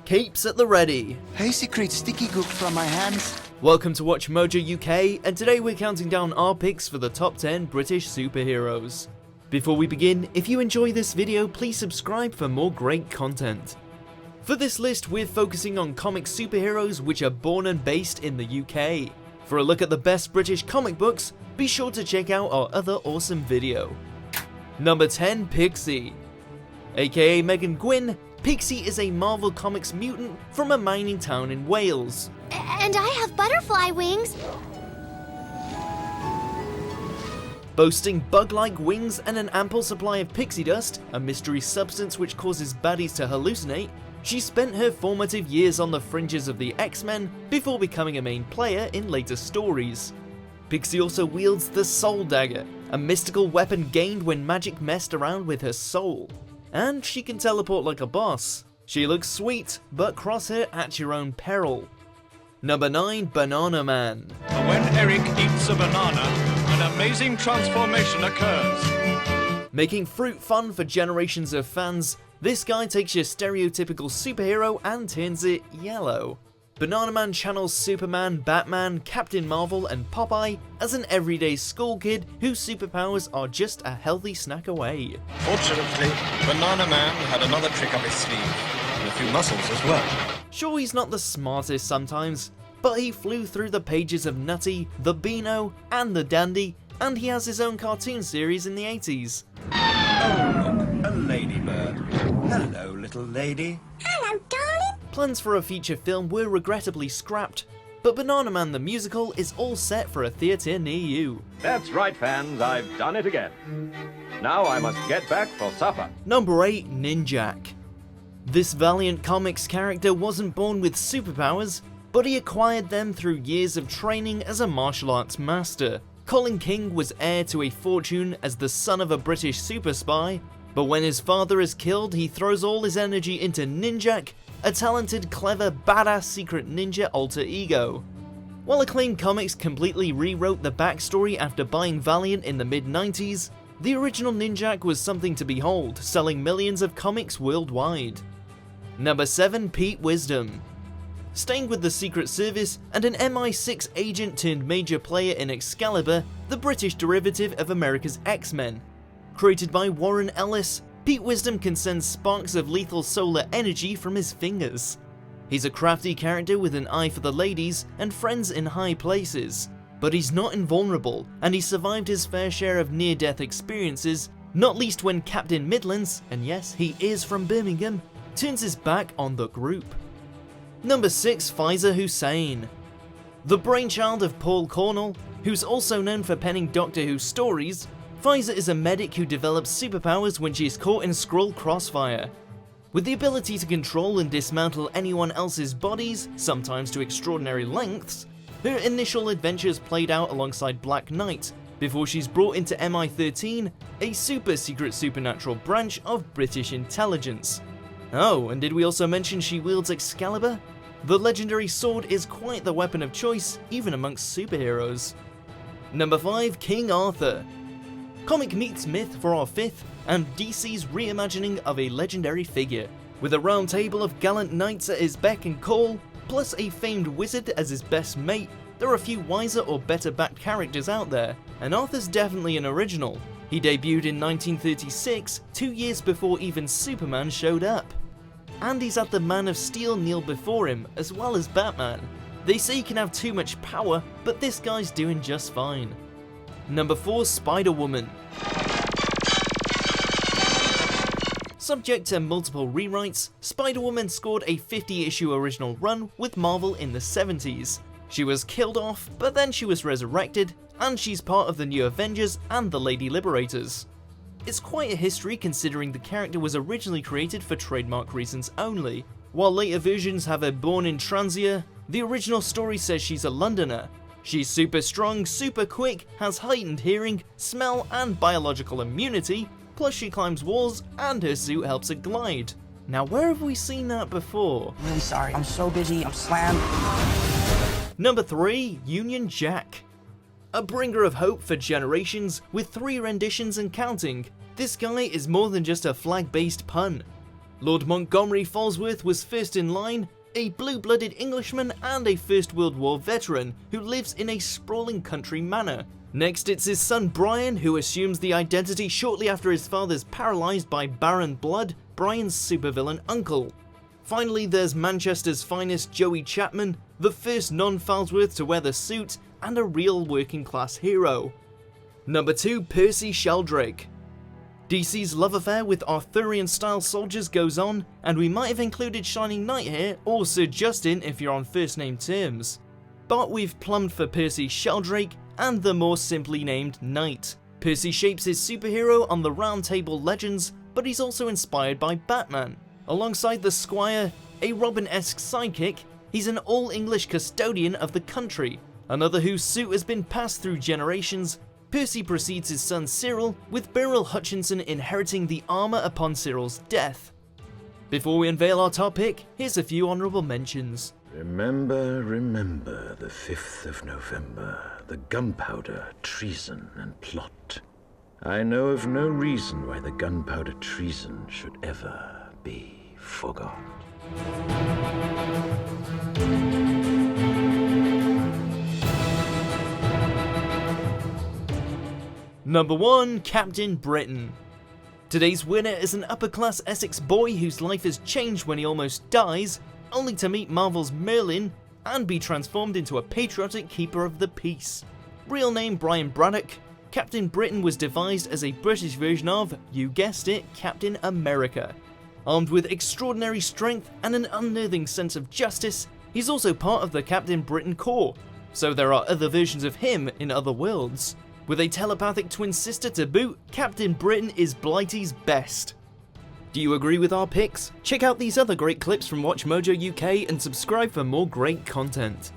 Capes at the ready. Hey, secret sticky gook from my hands. Welcome to Watch Mojo UK, and today we're counting down our picks for the top 10 British superheroes. Before we begin, if you enjoy this video, please subscribe for more great content. For this list, we're focusing on comic superheroes which are born and based in the UK. For a look at the best British comic books, be sure to check out our other awesome video. Number 10, Pixie. AKA Megan Gwyn, Pixie is a Marvel Comics mutant from a mining town in Wales. And I have butterfly wings. Boasting bug-like wings and an ample supply of pixie dust, a mystery substance which causes baddies to hallucinate, she spent her formative years on the fringes of the X-Men before becoming a main player in later stories. Pixie also wields the Soul Dagger, a mystical weapon gained when magic messed around with her soul. And she can teleport like a boss. She looks sweet, but cross her at your own peril. Number 9, Bananaman. When Eric eats a banana, an amazing transformation occurs. Making fruit fun for generations of fans, this guy takes your stereotypical superhero and turns it yellow. Bananaman channels Superman, Batman, Captain Marvel, and Popeye as an everyday school kid whose superpowers are just a healthy snack away. Fortunately, Bananaman had another trick up his sleeve, and a few muscles as well. Sure, he's not the smartest sometimes, but he flew through the pages of Nutty, the Beano, and the Dandy, and he has his own cartoon series in the 80s. Oh look, a ladybird. Hello, little lady. Hello, darling. Plans for a feature film were regrettably scrapped, but Bananaman the musical is all set for a theatre near you. That's right, fans, I've done it again. Now I must get back for supper. Number 8, Ninjak. This Valiant Comics character wasn't born with superpowers, but he acquired them through years of training as a martial arts master. Colin King was heir to a fortune as the son of a British super spy, but when his father is killed, he throws all his energy into Ninjak, a talented, clever, badass secret ninja alter ego. While Acclaim Comics completely rewrote the backstory after buying Valiant in the mid-90s, the original Ninjak was something to behold, selling millions of comics worldwide. Number 7, Pete Wisdom. Staying with the Secret Service and an MI6 agent turned major player in Excalibur, the British derivative of America's X-Men. Created by Warren Ellis, Pete Wisdom can send sparks of lethal solar energy from his fingers. He's a crafty character with an eye for the ladies and friends in high places, but he's not invulnerable, and he survived his fair share of near-death experiences, not least when Captain Midlands, and yes, he is from Birmingham, turns his back on the group. Number 6, Faiza Hussein. The brainchild of Paul Cornell, who's also known for penning Doctor Who stories, Faiza is a medic who develops superpowers when she is caught in Skrull crossfire. With the ability to control and dismantle anyone else's bodies, sometimes to extraordinary lengths, her initial adventures played out alongside Black Knight, before she's brought into MI13, a super secret supernatural branch of British intelligence. Oh, and did we also mention she wields Excalibur? The legendary sword is quite the weapon of choice, even amongst superheroes. Number 5, King Arthur. Comic meets myth for our 5th, and DC's reimagining of a legendary figure. With a round table of gallant knights at his beck and call, plus a famed wizard as his best mate, there are a few wiser or better backed characters out there, and Arthur's definitely an original. He debuted in 1936, 2 years before even Superman showed up. And he's had the Man of Steel kneel before him, as well as Batman. They say he can have too much power, but this guy's doing just fine. Number 4, Spider-Woman. Subject to multiple rewrites, Spider-Woman scored a 50-issue original run with Marvel in the 70s. She was killed off, but then she was resurrected, and she's part of the New Avengers and the Lady Liberators. It's quite a history considering the character was originally created for trademark reasons only. While later versions have her born in Transia, the original story says she's a Londoner. She's super strong, super quick, has heightened hearing, smell, and biological immunity, plus she climbs walls, and her suit helps her glide. Now where have we seen that before? Really sorry, I'm so busy, I'm slammed. Number 3, Union Jack. A bringer of hope for generations, with 3 renditions and counting, this guy is more than just a flag-based pun. Lord Montgomery Falsworth was first in line, a blue-blooded Englishman and a First World War veteran who lives in a sprawling country manor. Next it's his son Brian, who assumes the identity shortly after his father's paralysed by Baron Blood, Brian's supervillain uncle. Finally there's Manchester's finest Joey Chapman, the first non-Falsworth to wear the suit and a real working class hero. Number 2, Percy Sheldrake. DC's love affair with Arthurian-style soldiers goes on, and we might have included Shining Knight here, or Sir Justin if you're on first name terms. But we've plumbed for Percy Sheldrake and the more simply named Knight. Percy shapes his superhero on the Round Table Legends, but he's also inspired by Batman. Alongside the Squire, a Robin-esque sidekick, he's an all-English custodian of the country, another whose suit has been passed through generations. Percy precedes his son Cyril, with Beryl Hutchinson inheriting the armour upon Cyril's death. Before we unveil our top pick, here's a few honourable mentions. Remember, remember the 5th of November, the gunpowder, treason and plot. I know of no reason why the gunpowder treason should ever be forgot. Number 1, Captain Britain. Today's winner is an upper-class Essex boy whose life has changed when he almost dies, only to meet Marvel's Merlin and be transformed into a patriotic keeper of the peace. Real name Brian Braddock, Captain Britain was devised as a British version of, you guessed it, Captain America. Armed with extraordinary strength and an unerring sense of justice, he's also part of the Captain Britain Corps, so there are other versions of him in other worlds. With a telepathic twin sister to boot, Captain Britain is Blighty's best. Do you agree with our picks? Check out these other great clips from WatchMojo UK and subscribe for more great content.